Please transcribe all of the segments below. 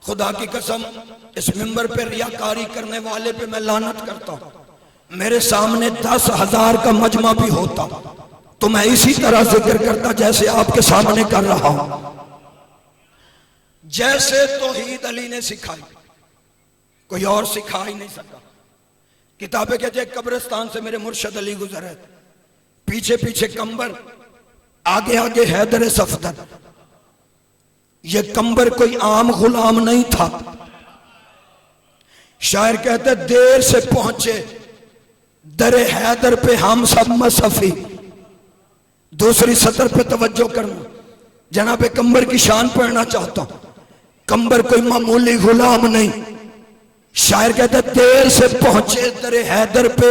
खुदा की कसम इस मिंबर पे रियाकारी करने वाले पे मैं लानत करता हूं। मेरे सामने 10,000 का मजमा भी होता तो मैं इसी तरह जिक्र करता जैसे आपके सामने कर रहा हूं। जैसे तौहीद अली ने सिखाई कोई और सिखा ही नहीं सका। किताबें कहते हैं कब्रिस्तान से मेरे मुर्शद अली गुजरे, पीछे पीछे कंबर, आगे आगे हैदर सफदर। ये कंबर कोई आम गुलाम नहीं था। शायर कहते देर से पहुंचे दरे हैदर पे हम सब मसफी। दूसरी सतर पे तवज्जो करना, जनाब कंबर की शान पढ़ना चाहता हूं। कंबर कोई मामूली गुलाम नहीं। शायर कहते देर से पहुंचे दरे हैदर पे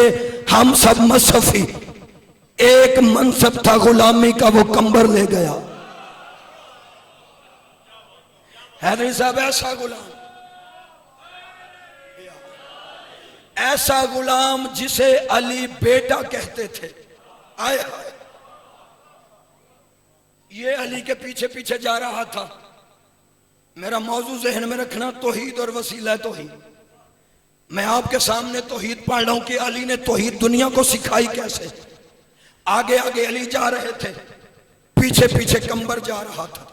हम सब मसफी। एक मनसब था गुलामी का, वो कंबर ले गया। हैदरी साहब ऐसा गुलाम जिसे अली बेटा कहते थे। आए हाय, ये अली के पीछे पीछे जा रहा था। मेरा मौजू जहन में रखना, तौहीद और वसीला तौहीद। मैं आपके सामने तौहीद पढ़ रहा हूं कि अली ने तौहीद दुनिया को सिखाई कैसे। आगे आगे अली जा रहे थे, पीछे पीछे कंबर जा रहा था।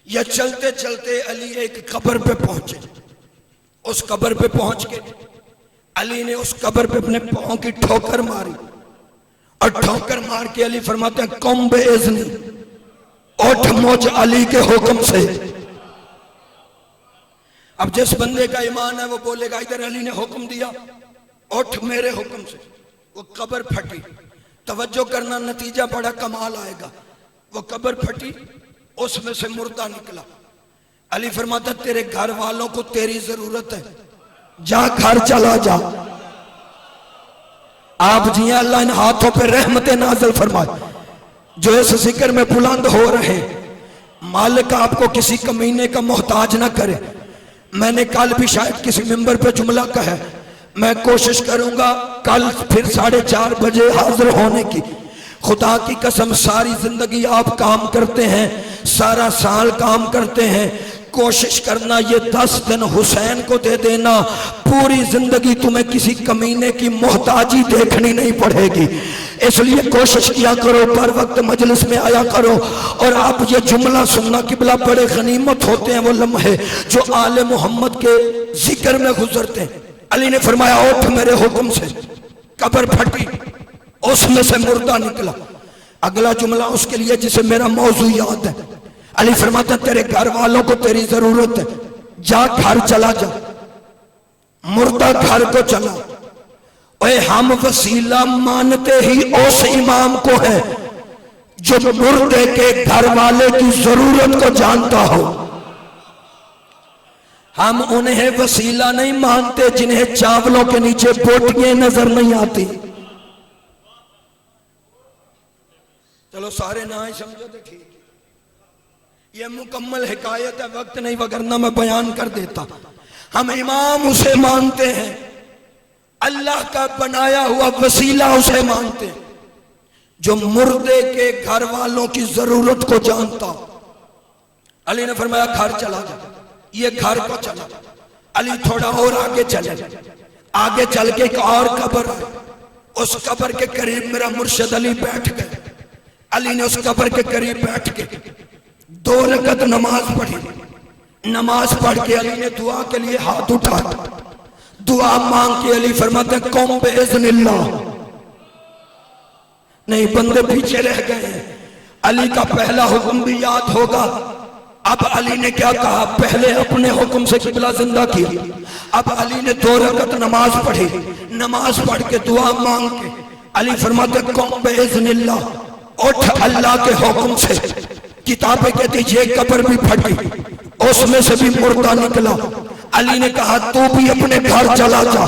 यह चलते चलते अली एक कब्र पे पहुंचे। उस कब्र पे पहुंच के अली ने उस कब्र पे अपने पांव की ठोकर मारी और ठोकर मार के अली फरमाते हैं कौम बेइज़्नी, उठ मुझ अली के हुक्म से। अब जिस बंदे का ईमान है वो बोलेगा इधर अली ने हुक्म दिया, उठ मेरे हुक्म से। वो कब्र फटी। तवज्जो करना, नतीजा बड़ा कमाल आएगा। वो कब्र फटी, उसमें से मुर्दा निकला। अली फरमाता तेरे घर वालों को तेरी जरूरत है, जा घर चला जा। आप जी अल्लाह इन हाथों पे रहमतें नाज़िल फरमाए जो इस जिक्र में बुलंद हो रहे। मालिक आपको किसी कमीने का मोहताज ना करे। मैंने कल भी शायद किसी मिंबर पे जुमला कहा, मैं कोशिश करूंगा कल फिर 4:30 बजे हाजिर होने की। खुदा की कसम सारी जिंदगी आप काम करते हैं, सारा साल काम करते हैं। कोशिश करना ये 10 दिन हुसैन को दे देना, पूरी जिंदगी तुम्हें किसी कमीने की मोहताजी देखनी नहीं पड़ेगी। इसलिए कोशिश किया करो, पर वक्त मजलिस में आया करो। और आप ये जुमला सुनना किबला, बड़े गनीमत होते हैं वो लम्हे जो आले मोहम्मद के जिक्र में गुजरते हैं। अली ने फरमाया उठ मेरे हुक्म से। कब्र फटी, उसमें से मुर्दा निकला। अगला जुमला उसके लिए जिसे मेरा मौजू याद है। अली फरमाता तेरे घर वालों को तेरी जरूरत है, जा घर चला जा। मुर्दा घर को चला। ओए हम वसीला मानते ही उस इमाम को है जो मुर्दे के घर वाले की जरूरत को जानता हो। हम उन्हें वसीला नहीं मानते जिन्हें चावलों के नीचे बोटियां नजर नहीं आती। चलो सारे ना ही समझो तो ठीक। ये मुकम्मल हिकायत है, वक्त नहीं वगरना मैं बयान कर देता। हम इमाम उसे मानते हैं, अल्लाह का बनाया हुआ वसीला उसे मानते हैं जो मुर्दे के घर वालों की जरूरत को जानता। अली ने फरमाया घर चला जा। ये घर को चला। अली थोड़ा और आगे चले। आगे चल के एक और कब्र है। उस कब्र के करीब मेरा मुर्शिद अली बैठ गए। अली ने उस कब्र के करीब बैठ के 2 रकत नमाज पढ़ी। नमाज पढ़ के अली ने दुआ के लिए हाथ उठाया। दुआ मांग के अली फरमाते कौम बेइज़्निल्लाह। नहीं, बंदे पीछे रह गए हैं। अली का पहला हुक्म भी याद होगा। अब अली ने क्या कहा, पहले अपने हुक्म से किबला जिंदा किया। अब अली ने 2 रकत नमाज पढ़ी। नमाज पढ़ के दुआ मांग के अली फरमाते कौम बेइज़्निल्लाह, उठ अल्लाह के हुक्म से। किताबें कहती ये कब्र भी फटी, उसमें से भी मुर्दा निकला। अली ने कहा तू भी अपने घर चला जा।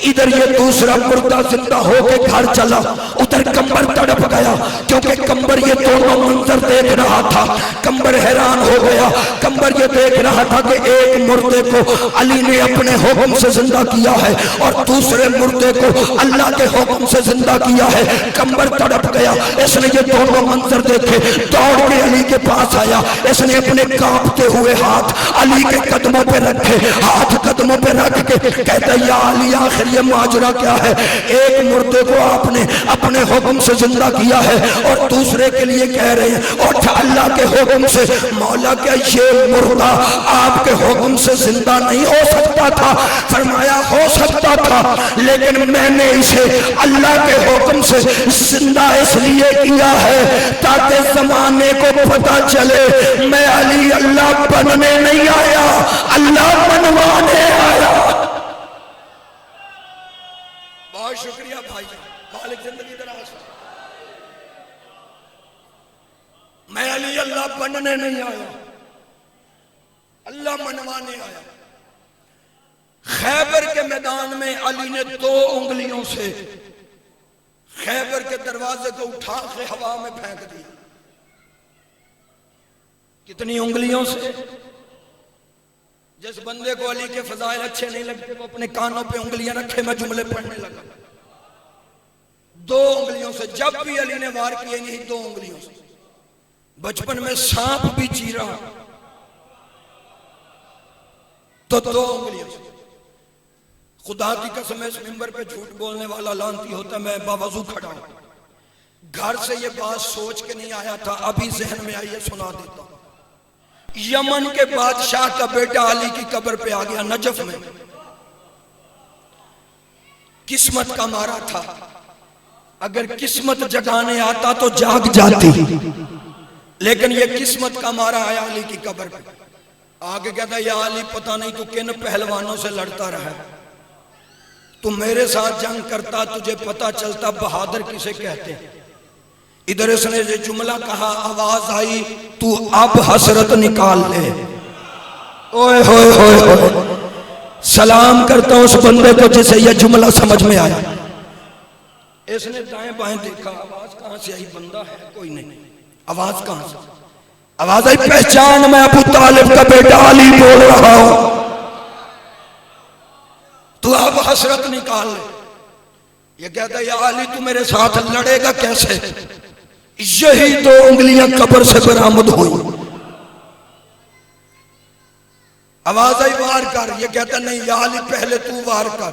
इधर ये दूसरा मुर्दा जिंदा होके घर चला, उधर कंबर तड़प गया, क्योंकि कंबर ये दोनों मंजर देख रहा था। कंबर हैरान हो गया। कंबर ये देख रहा था कि एक मुर्दे को अली ने अपने हुक्म से जिंदा किया है और दूसरे मुर्दे को अल्लाह के हुक्म से जिंदा किया है। कंबर तड़प गया। इसने ये दोनों मंजर देखे, दौड़ के अली के पास आया। इसने अपने कांपते हुए हाथ अली के कदमों पे रखे, हाथ कदमों पे रख के कहता या अली आखिर ये माजरा क्या है? एक मुर्दे को आपने अपने हुक्म से जिंदा किया है और दूसरे के लिए कह रहे हैं और अल्लाह के हुक्म से। मौला क्या ये मुर्दा आपके हुक्म से जिंदा नहीं हो सकता था? फरमाया हो सकता था, लेकिन मैंने इसे अल्लाह के हुक्म से जिंदा इसलिए किया है ताकि जमाने को पता चले मैं अली अल्लाह बनने नहीं आया, अल्लाह बनवाने आया। बहुत शुक्रिया भाई, मालिक जिंदगी दराज। मैं अली अल्लाह बनने नहीं आया, अल्लाह मनवाने आया। खैबर के मैदान में अली ने 2 उंगलियों से खैबर के दरवाजे को उठा के हवा में फेंक दिया। कितनी उंगलियों से? जिस बंदे को अली के फजाइल अच्छे नहीं लगते वो अपने कानों पे उंगलियां रखे, मैं जुमले पढ़ने लगा। 2 उंगलियों से। जब भी अली ने वार किए नहीं 2 उंगलियों से। बचपन में सांप भी चीरा तो 2 उंगलियों से। खुदा की कसम इस मिंबर पे झूठ बोलने वाला लानती होता, मैं बावजू खड़ा हूं। घर से ये बात सोच के नहीं आया था, अभी जहन में आई है, सुना देता हूं। यमन के बादशाह का बेटा अली की कब्र पे आ गया नजफ में। किस्मत का मारा था, अगर किस्मत जगाने आता तो जाग जाती, लेकिन ये किस्मत का मारा आया अली की कब्र पे। आगे कहता या अली पता नहीं तू किन पहलवानों से लड़ता रहा है, तू मेरे साथ जंग करता तुझे पता चलता बहादुर किसे कहते हैं। इधर इसने ये जुमला कहा, आवाज आई तू अब हसरत निकाल ले। ओए होए होए होए, सलाम करता हूं उस बंदे को जिसे यह जुमला समझ में आया। इसने दाएं बाएं देखा, आवाज कहां से आई? बंदा है कोई नहीं, आवाज कहां से? आवाज आई पहचान, मैं अबू तालिब का बेटा अली बोल रहा हूं, तू अब हसरत निकाल ले। ये कहता या अली तू मेरे साथ लड़ेगा कैसे? यही 2 उंगलियां कब्र से बरामद हुई। आवाज आई वार कर। ये कहता नहीं या अली पहले तू वार कर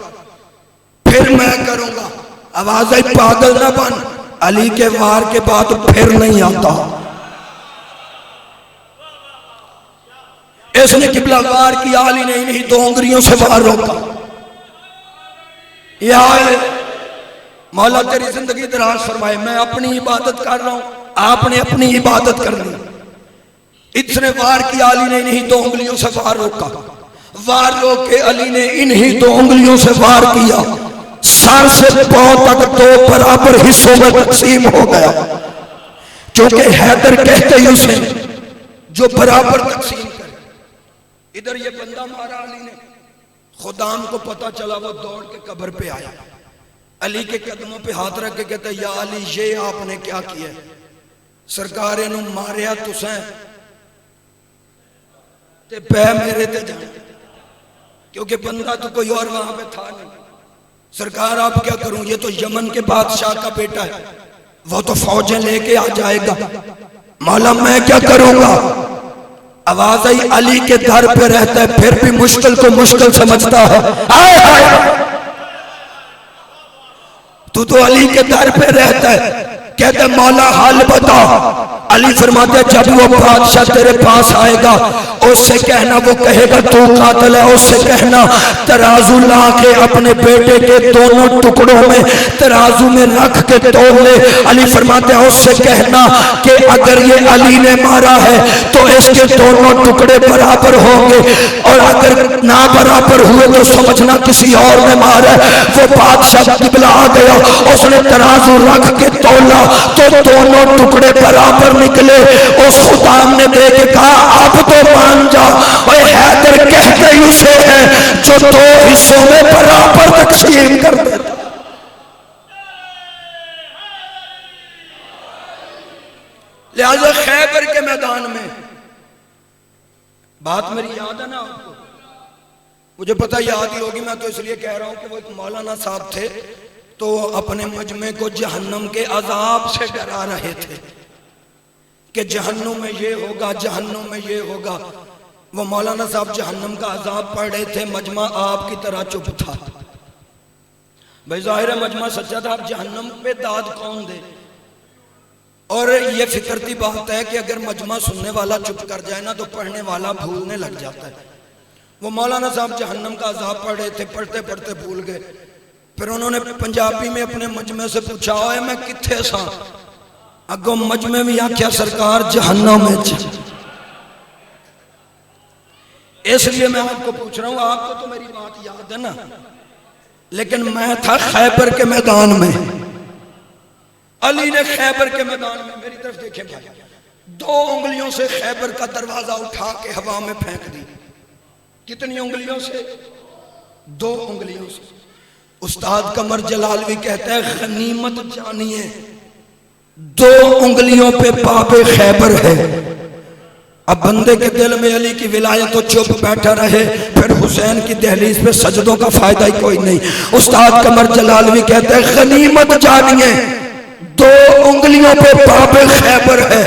फिर मैं करूंगा। आवाज आई पागल ना बन, अली के वार के बाद फिर नहीं आता। इसने किबला वार किया, अली ने इन्हीं 2 उंगलियों से वार रोका। यार मौला तेरी जिंदगी दराज फरमाए। मैं अपनी इबादत कर रहा हूं, आपने अपनी इबादत करनी। इतने वार किया, अली ने इन्हीं 2 उंगलियों से वार रोका। वार रोक के अली ने इन्हीं 2 उंगलियों से वार किया। सर से पांव तक 2 बराबर हिस्सों में तकसीम हो गया, क्योंकि हैदर कहते ही उसे जो बराबर तकसीम करे। इधर ये बंदा मारा अली ने, खुदाम को पता चला, वो दौड़ के कब्र पे आया, अली के कदमों पे हाथ रख के कहता या अली ये आपने क्या किया? सरकार इनू मारिया तुसें ते पै मेरे ते जाने, क्योंकि बंदा तो कोई और वहां पे था नहीं। सरकार आप क्या करूं, ये तो यमन के बादशाह का बेटा है, वो तो फौजें लेके आ जाएगा, मौला मैं क्या करूंगा? आवाज आई अली के दर पे रहता है फिर भी मुश्किल को मुश्किल समझता है। आए हाय, तू तो अली के दर पे रहता है, कहते मौला हाल बता। अली फरमाते जब वो बादशाह तेरे पास आएगा उससे कहना, वो कहेगा तू कातिल है, उससे कहना तराजू ला के अपने बेटे के दोनों टुकड़ों में तराजू में रख के तोल ले। अली फरमाते हैं उससे कहना कि अगर ये अली ने मारा है तो इसके दोनों टुकड़े बराबर होंगे, और अगर ना बराबर हुए तो समझना किसी और ने मारा है। वो बादशाह किबला आ गया, उसने तराजू रख के तोला तो दोनों टुकड़े बराबर निकले। उस खुदाम ने देख के कहा अब तो मान जा। और हैदर कहते ही उसे है जो 2 हिस्सों में बराबर खैबर तकसीम कर देता। लिहाजा खैबर के मैदान में, बात मेरी याद है ना आपको, मुझे पता याद ही होगी, मैं तो इसलिए कह रहा हूं कि वो एक मौलाना साहब थे तो अपने मजमे को जहन्नम के अजाब से डरा रहे थे कि जहन्नुम में ये होगा, जहन्नुम में ये होगा। वो मौलाना साहब जहन्नम का अजाब पढ़ रहे थे, मजमा आपकी तरह चुप था। भाई जाहिर है मजमा सच्चा था, अब जहन्नम पे दाद कौन दे। और ये फितरती बात है कि अगर मजमा सुनने वाला चुप कर जाए ना तो पढ़ने वाला भूलने लग जाता है। वो मौलाना साहब जहन्नम का अजाब पढ़ रहे थे, पढ़ते पढ़ते भूल गए। फिर उन्होंने पंजाबी में अपने मजमे से पूछा, ओए मैं किथे सा? अगो मजमे में आख्या सरकार जहन्नम में। इसलिए मैं आपको पूछ रहा हूं, आपको तो मेरी बात याद है ना, लेकिन मैं था खैबर के मैदान में। अली ने खैबर के मैदान में, मेरी तरफ देखें भाई, 2 उंगलियों से खैबर का दरवाजा उठा के हवा में फेंक दी। कितनी उंगलियों से? 2 उंगलियों से। उस्ताद कमर जलालवी कहते हैं गनीमत जानिए 2 उंगलियों पे बाबे खैबर है। अब बंदे के दिल में अली की विलायत तो चुप बैठा रहे, फिर हुसैन की दहलीज पे सजदों का फायदा ही कोई नहीं। उस्ताद कमर जलालवी कहते हैं गनीमत जानिए 2 उंगलियों पे बाबे खैबर है।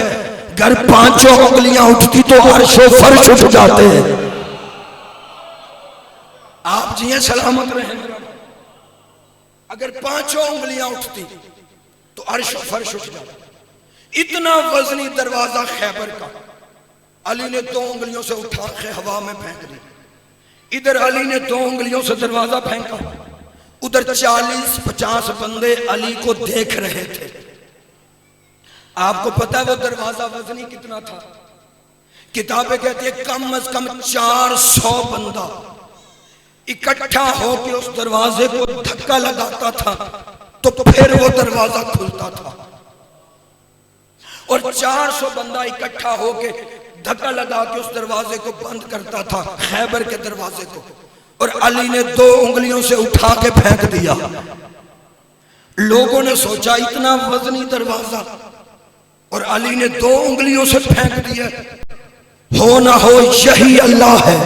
अगर 5 उंगलियां उठती तो अर्शो फर्श उठ जाते हैं। आप जिए सलामत रहे। अगर 5 उंगलियां उठती तो अर्श फर्श उठ जाता। इतना वजनी दरवाजा खैबर का अली ने 2 उंगलियों से उठा के हवा में फेंक दी। इधर अली ने 2 उंगलियों से दरवाजा फेंका, उधर 40-50 बंदे अली को देख रहे थे। आपको पता है वो दरवाजा वजनी कितना था? किताबें कहती है कम अज कम 400 बंदा इकट्ठा होकर उस दरवाजे को धक्का लगाता था तो फिर वो दरवाजा खुलता था। और 400 बंदा इकट्ठा होकर धक्का लगा के उस दरवाजे को बंद करता था, खैबर के दरवाजे को। और अली ने 2 उंगलियों से उठा के फेंक दिया। लोगों ने सोचा इतना वजनी दरवाजा, और अली ने 2 उंगलियों से फेंक दिया। हो ना हो यही अल्लाह है,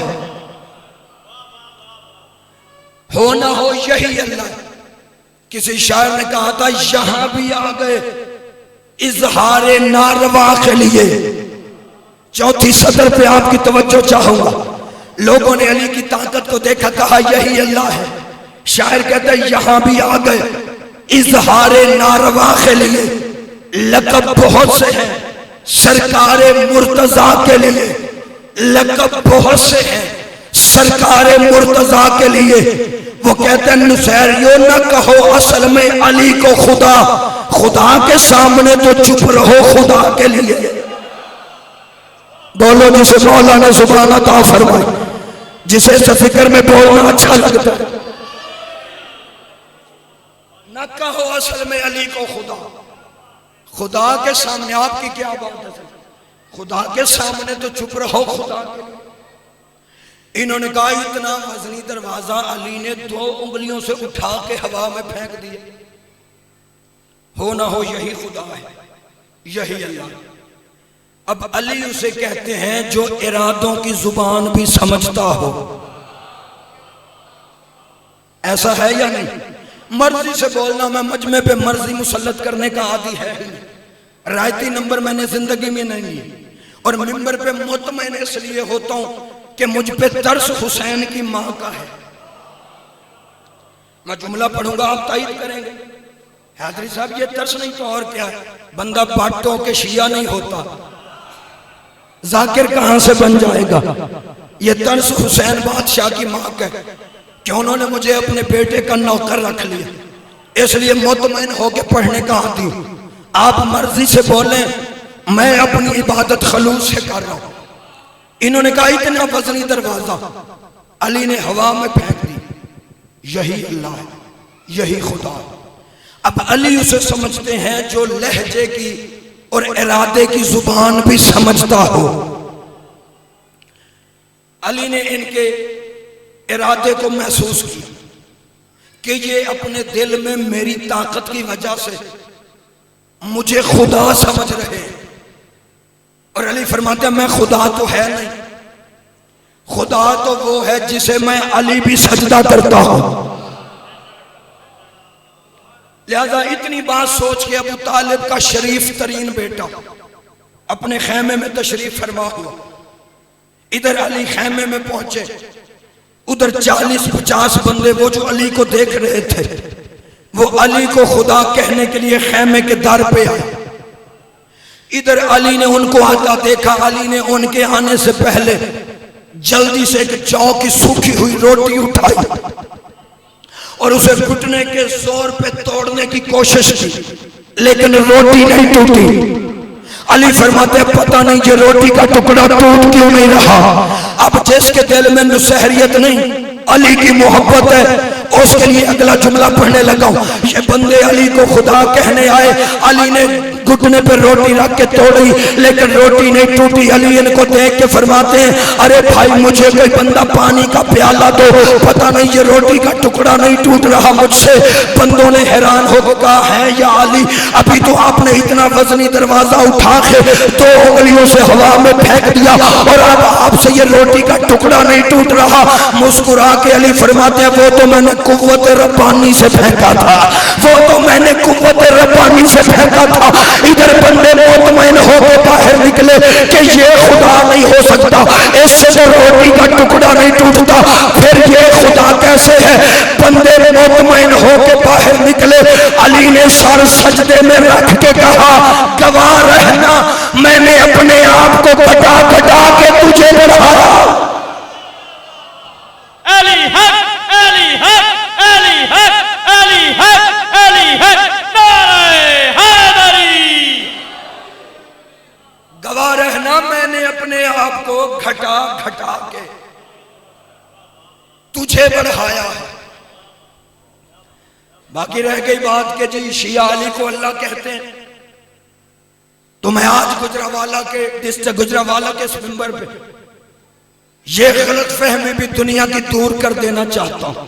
हो ना हो यही अल्लाह। किसी शायर ने कहा था यहां भी आ गए इजहारे नारवा के लिए। चौथी सदर पे आपकी तवज्जो चाहूंगा। लोगों ने अली की ताकत को देखा, कहा यही अल्लाह है। शायर कहता है यहां भी आ गए इजहारे नारवा के लिए। लकब बहुत से हैं सरकारे मुर्तजा के लिए, लकब बहुत से हैं सरकारे मुर्तजा के लिए। वो कहते हैं नुसैर यो ना कहो असल में अली को खुदा, खुदा के सामने तो चुप रहो खुदा के लिए। बोलो जिसे मौलाना सुभान अता फरमाए, जिसे फिक्र में बोलना अच्छा लगता है। ना कहो असल में अली को खुदा, खुदा के सामने आपकी क्या बात है? खुदा के सामने तो चुप रहो खुदा के लिए। इन्होंने कहा इतना वजनी दरवाजा अली ने 2 उंगलियों से उठा के हवा में फेंक दिया। हो ना हो यही खुदा है, यही अल्लाह। अब अली उसे कहते हैं जो इरादों की जुबान भी समझता हो। ऐसा है या नहीं? मर्जी से बोलना, मैं मजमे पे मर्जी मुसल्लत करने का आदी है ही नहीं। रायती नंबर मैंने जिंदगी में नहीं ली। और मिंबर पे मुतमईन इसलिए होता हूं कि मुझ पे तरस हुसैन की मां का है। मैं जुमला पढ़ूंगा, आप तायद करेंगे। हैदरी साहब ये तरस नहीं तो और क्या है? बंदा बाटों के शिया नहीं होता, जाकिर कहां से बन जाएगा? ये तरस हुसैन बादशाह की मां का है कि उन्होंने मुझे अपने बेटे का नौकर रख लिया, इसलिए मुतमईन होके पढ़ने का आती हूं। आप मर्जी से बोलें, मैं अपनी इबादत खलूस से कर रहा हूं। इन्होंने कहा इतना वजनी दरवाजा अली ने हवा में फेंक दी। यही अल्लाह है, यही खुदा है। अब अली उसे समझते हैं जो लहजे की और इरादे की जुबान भी समझता हो। अली ने इनके इरादे को महसूस किया कि ये अपने दिल में मेरी ताकत की वजह से मुझे खुदा समझ रहे हैं। और अली फरमाते हैं मैं खुदा तो है नहीं, खुदा तो वो है जिसे मैं अली भी सजदा करता हूं। लिहाजा इतनी बात सोच के अबू तालिब का शरीफ तरीन बेटा अपने खैमे में तशरीफ फरमा हुआ। इधर अली खैमे में पहुंचे, उधर 40-50 बंदे वो जो अली को देख रहे थे वो अली को खुदा कहने के लिए खैमे के दर पे आए। इधर अली ने उनको आता देखा, अली ने उनके आने से पहले जल्दी से एक जौ की सूखी हुई रोटी उठाई और उसे घुटने के जोर पे तोड़ने की कोशिश की, लेकिन रोटी नहीं टूटी। अली फरमाते पता नहीं ये रोटी का टुकड़ा टूट क्यों नहीं रहा। अब जिसके दिल में नुसहरियत नहीं, अली की मोहब्बत है, उसके लिए अगला जुमला पढ़ने लगा। ये बंदे अली को खुदा कहने आए, अली ने घुटने पर रोटी रख के तोड़ी लेकिन रोटी नहीं टूटी। अली इनको देख के फरमाते हैं अरे भाई मुझे कोई बंदा पानी का प्याला दो, पता नहीं ये रोटी का टुकड़ा नहीं टूट रहा मुझसे। बंदों ने हैरान होकर कहा है या अली, अभी तो आपने इतना वजनी दरवाजा उठा के 2 उंगलियों से हवा में फेंक दिया और अब आपसे ये रोटी का टुकड़ा नहीं टूट रहा। मुस्कुरा के अली फरमाते हैं वो तो मैंने कुव्वत रब्बानी से फेंका था, वो तो मैंने कुव्वत रब्बानी से फेंका था। इधर बंदे मुतमईन होकर बाहर निकले कि ये खुदा नहीं हो सकता, इससे तो रोटी का टुकड़ा नहीं टूटता, फिर ये खुदा कैसे है। बंदे मुतमईन होकर बाहर निकले। अली ने सर सजदे में रख के कहा गवाह रहना मैंने अपने आप को घटा घटा के तुझे बढ़ाया। अली हक, अली हक, अली हक, अली हक, अली हक, नारे हैदरी। गवाह रहना मैंने अपने आप को घटा घटा के तुझे बढ़ाया है। बाकी रह गई बात कि जी शिया अली को अल्लाह कहते हैं, तो मैं आज गुजरावाला के डिस्ट्रिक्ट गुजरावाला के इस मिंबर पे ये गलत फहमी भी दुनिया की दूर कर देना चाहता हूं।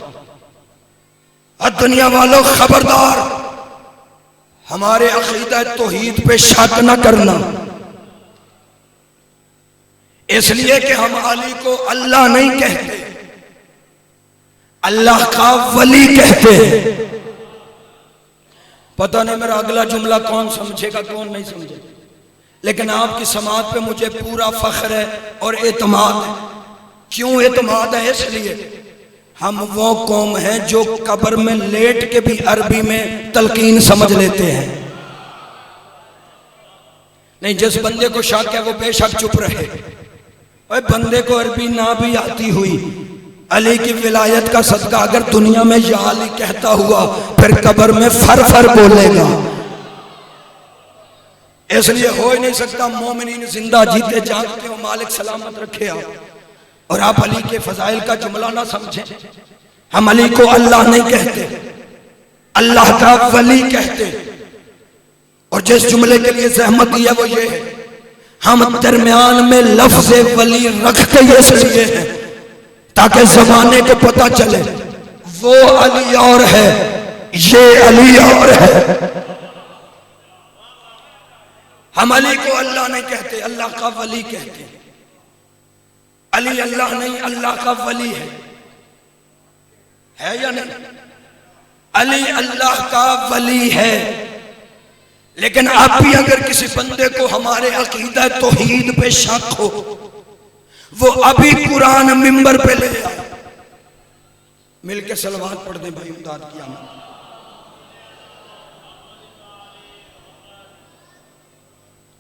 और दुनिया वालों खबरदार, हमारे अकीदा तौहीद पे शक न करना, इसलिए कि हम अली को अल्लाह नहीं कहते, अल्लाह का वली कहते हैं। पता नहीं मेरा अगला जुमला कौन समझेगा कौन नहीं समझेगा, लेकिन आपकी समात पे मुझे पूरा फख्र है और एतमाद है। क्यों एतमाद है? इसलिए हम वो कौम हैं जो कब्र में लेट के भी अरबी में तलकीन समझ लेते हैं। नहीं, जिस बंदे को शक है वो बेशक चुप रहे। और बंदे को अरबी ना भी आती हुई अली की विलायत का सदका अगर दुनिया में या अली कहता हुआ फिर कब्र में फर फर बोलेगा। इसलिए हो ही नहीं सकता मोमिनीन जिंदा जीते जागते हो मालिक सलामत रखे आप, और आप अली के फजाइल का जुमला ना समझें। हम अली को अल्लाह नहीं कहते, अल्लाह का वली कहते। और जिस जुमले के लिए सहमत दिया वो ये है, हम दरमियान में लफ्ज वली रखते इसलिए है ताकि जमाने को पता चले वो अली और है, ये अली और है। हम अली को अल्लाह नहीं कहते, अल्लाह का वली कहते हैं। अली अल्लाह नहीं, अल्लाह का वली है या नहीं? अली अल्लाह का वली है। लेकिन अब भी अगर किसी बंदे को हमारे अकीदा तौहीद पे शक हो, वो अभी कुरान मिंबर पे ले आए। मिलके सलवात पढ़ दे भाई, इमदाद किया।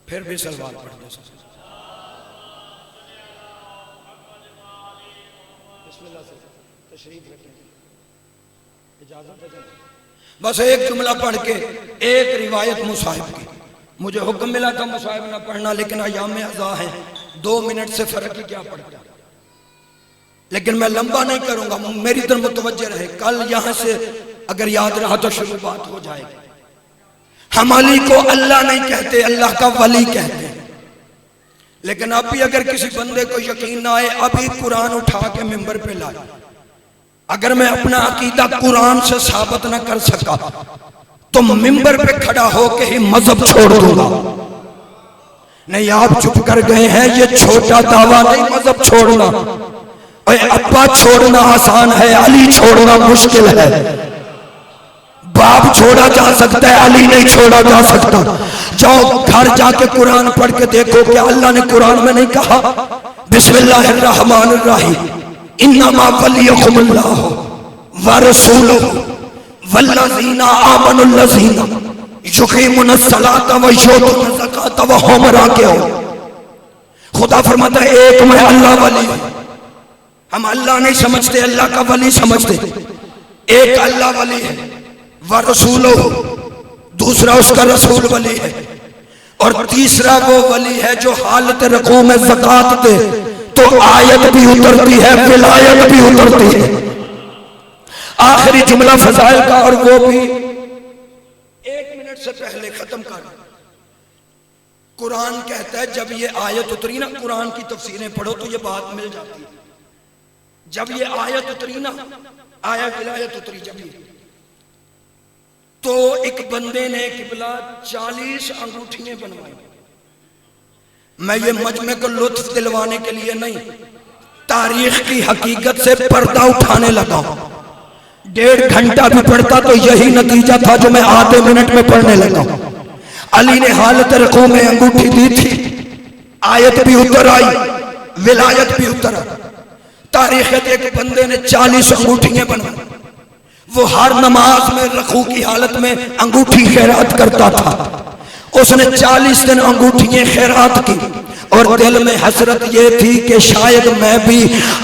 फिर भी सलवात पढ़ दे। बस एक जुमला पढ़ के एक रिवायत मुसाहिब की। मुझे हुक्म मिला था मुसाहिब ना पढ़ना, लेकिन अयाम अज़ा है, 2 मिनट से फर्क ही क्या पड़ता। लेकिन मैं लंबा नहीं करूंगा, मेरी तरफ मुतवज्जे रहे। कल यहां से अगर याद रहा तो शुरू बात हो जाएगी। हम अली को अल्लाह नहीं कहते, अल्लाह का वली कहते हैं। लेकिन अब भी अगर किसी बंदे को यकीन ना आए, अभी कुरान उठा के मिंबर पे लाए। अगर मैं अपना अकीदा कुरान से साबित न कर सका तो मिंबर पे खड़ा होके ही मजहब छोड़ दूंगा। नहीं, आप चुप कर गए हैं, ये छोटा दावा नहीं मजहब छोड़ना। अब्बा छोड़ना आसान है, अली छोड़ना मुश्किल है। बाप छोड़ा जा सकता है, अली नहीं छोड़ा जा सकता। जाओ घर जाके कुरान पढ़ के देखो कि अल्लाह ने कुरान में नहीं कहा बिस्मिल्लाहिर्रहमानिर्रहीम इन्नमा वलियकुमुल्लाह व रसूलुहु वल्लज़ीना आमनुल्लज़ीना युक़ीमुनस्सलाता व युतूना ज़काता व हुम राकिऊन। खुदा फरमाता है एक मैं अल्लाह वली हूं। हम अल्लाह नहीं समझते, अल्लाह का वली समझते। एक अल्लाह वली है, व रसूलुहु, दूसरा उसका रसूल वली है, और तीसरा वो वली है जो हालत रकू में ज़कात दे तो आयत भी उतरती है, विलायत भी उतरती है। आखिरी जुमला फजाइल का, और वो भी 1 मिनट से पहले खत्म कर। कुरान कहता है जब ये आयत उतरी ना, कुरान की तफसीरें पढ़ो तो ये बात मिल जाती है। जब ये आयत उतरी ना, आया विलायत उतरी जब ये, तो एक बंदे ने किबला 40 अंगूठियां बनवाई। मैं ये मजमे को लुत्फ दिलवाने के लिए नहीं, तारीख की हकीकत से पर्दा उठाने लगा। 1.5 घंटा भी पढ़ता तो यही नतीजा था जो मैं आधे मिनट में पढ़ने लगा। अली ने हालत रकू में अंगूठी दी थी, आयत भी उतर आई, विलायत भी उतर आई। तारीख एक बंदे ने 40 अंगूठियां बनवाई। वो हर नमाज में रकू की हालत में अंगूठी खैरात करता था। उसने 40 दिन अंगूठियां खैरात की और दिल में हसरत ये थी कि शायद मैं भी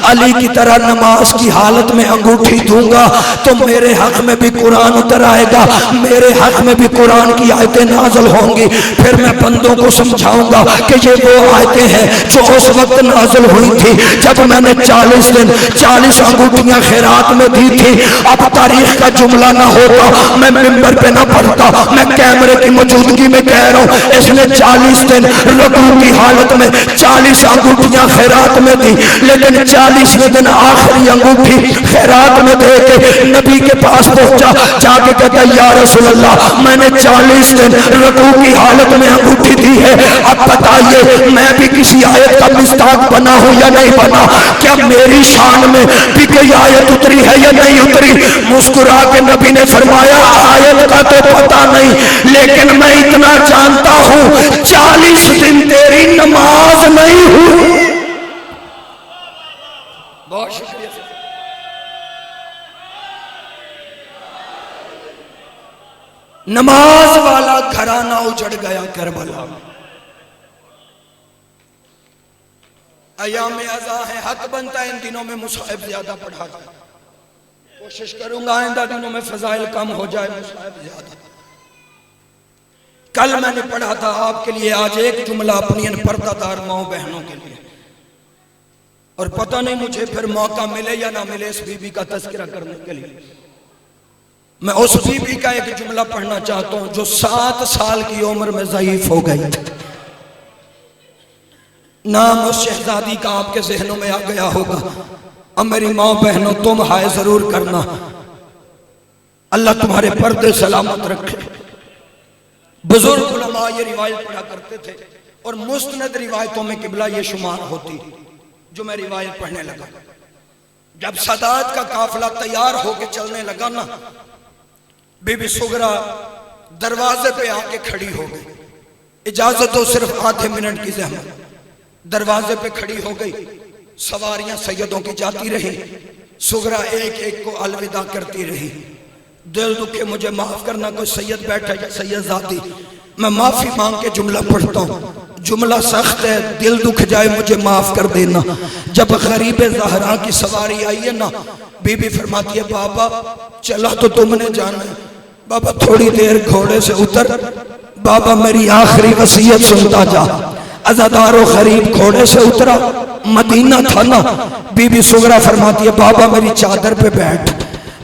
अली की तरह नमाज की हालत में अंगूठी दूंगा तो मेरे हक में भी कुरान उतर आएगा, मेरे हक में भी कुरान की आयतें नाज़िल होंगी। फिर मैं बंदों को समझाऊंगा कि ये वो आयतें हैं जो उस वक्त नाज़िल हुई थी जब मैंने 40 दिन 40 अंगूठियां खैरात में दी थी। अब तारीख का जुमला ना होता, मैं मिंबर पे ना पढ़ता, मैं कैमरे की मौजूदगी में कह रहा हूँ। इसने 40 दिन रकू की हालत में 40 अंगूठियां खैरात में दी, लेकिन 40वें दिन आखिरी अंगूठी खैरात में दे के नबी के पास पहुंचा। जाके कहता या रसूल अल्लाह, मैंने 40 दिन रकू की हालत में अंगूठी दी है, अब बताइए मैं भी किसी आयत का मिस्ताक बना हूं या नहीं बना? क्या मेरी शान में भी कोई आयत उतरी है या नहीं उतरी? मुस्कुरा के नबी ने फरमाया आयत का तो पता नहीं, लेकिन मैं इतना जानता हूं 40 दिन तेरी नमाज नहीं हुई। बहुत शुक्रिया। नमाज वाला घराना उजड़ गया करबला में। अयाम अज़ा है, हक बनता है इन दिनों में मुसाहिब ज्यादा पढ़ा जाए। कोशिश करूंगा आइंदा दिनों में फजाइल कम हो जाए, मुसाहिब ज्यादा। कल मैंने पढ़ा था आपके लिए, आज एक जुमला अपनी इन पर्दादार माओ बहनों के लिए, और पता नहीं मुझे फिर मौका मिले या ना मिले इस बीबी का तज़किरा करने के लिए। मैं उस बीबी का एक जुमला पढ़ना चाहता हूं जो 7 साल की उम्र में ज़ईफ हो गई। नाम उस शहजादी का आपके जहनों में आ गया होगा। अब मेरी माओ बहनों तुम हाय जरूर करना, अल्लाह तुम्हारे पर्दे सलामत रखे। बुजुर्ग उलमा ये रिवायत पढ़ा करते थे और मुस्तनद रिवायतों में किबला ये शुमार होती जो मैं रिवायत पढ़ने लगा। जब सादात का काफिला तैयार होकर चलने लगा ना, बीबी सुगरा दरवाजे पे आके खड़ी हो गई। इजाजत दो सिर्फ आधे मिनट की ज़हमत। दरवाजे पे खड़ी हो गई, सवारियां सैयदों की जाती रही, सुगरा एक एक को अलविदा करती रही। दिल दुखे मुझे माफ करना, कोई सैयद बैठा या सैयदाती, मैं माफी मांग के जुमला पढ़ता हूँ। जुमला सख्त है, दिल दुख जाए मुझे माफ कर देना। जब गरीब ज़हरा की सवारी आई है ना, बीबी फरमाती है बाबा चला तो तुमने जाना है, बाबा थोड़ी देर घोड़े से उतर, बाबा मेरी आखिरी वसीयत सुनता जा। अज़ादारो गरीब घोड़े से उतरा, मदीना था ना। बीबी सुगरा फरमाती है बाबा मेरी चादर पे बैठ,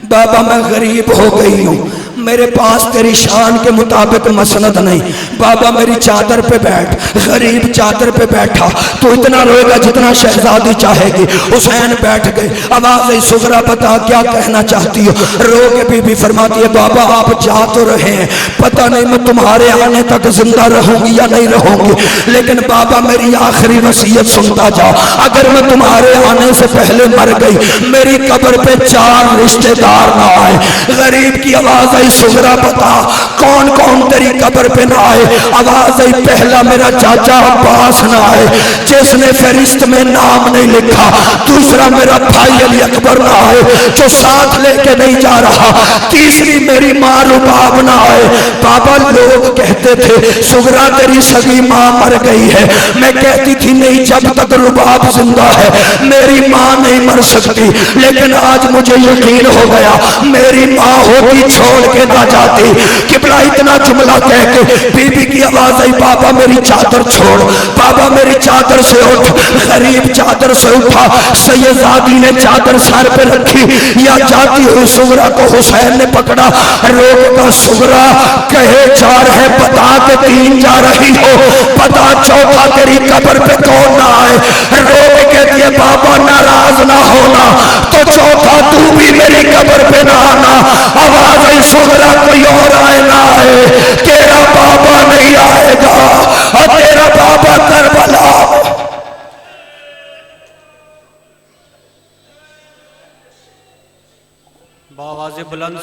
बाबा मैं गरीब हो गई हूँ, मेरे पास तेरी शान के मुताबिक मसनद नहीं। बाबा मेरी चादर पे बैठ। गरीब चादर पे बैठा, तो इतना रोएगा जितना शहजादी चाहेगी। हुसैन बैठ गए। आवाज आई, सुगरा बता क्या कहना चाहती हो? रो के बीबी फरमाती है, बाबा आप जा तो रहे हैं, पता नहीं मैं तुम्हारे आने तक जिंदा रहूंगी या नहीं रहूंगी, लेकिन बाबा मेरी आखिरी वसीयत सुनता जाओ। अगर मैं तुम्हारे आने से पहले मर गई, मेरी कब्र पे 4 रिश्तेदार ना आए। गरीब की आवाज आई, सुगरा बता कौन कौन तेरी कब्र पे ना आए? आवाज आई, पहला मेरा चाचा अब्बास ना आए जिसने फहरिस्त में नाम नहीं लिखा। दूसरा मेरा भाई अली अकबर ना आए जो साथ लेके नहीं जा रहा। तीसरी मेरी माँ रुबाब ना आए। बाबा लोग कहते थे सुगरा तेरी सगी माँ मर गई है। मैं कहती थी नहीं, जब तक रुबाब जिंदा है मेरी माँ नहीं मर सकती। लेकिन आज मुझे यकीन हो गया मेरी माँ होती छोड़ के ना जाती। किबला इतना जुमला कह के बीबी की आवाज आई, बाबा मेरी चादर छोड़, बाबा मेरी चादर से उठ। गरीब चादर से उठा। सैयदादी ने चादर सर पे रखी। या जाती हुई सुगरा को हुसैन ने पकड़ा। रोकेगा, सुगरा कहे 4 है, बता के 3 जा रही हो, बता चौथा तेरी कब्र पे कौन ना आए? रोक के दिए, बाबा नाराज ना होना, तो चौथा तू भी मेरी कब्र पे ना आना। आवाज आई, सुगरा कोई और आए ना आए, तेरा बाबा नहीं आएगा और तेरा बाबा करबला। आवाज़ बुलंद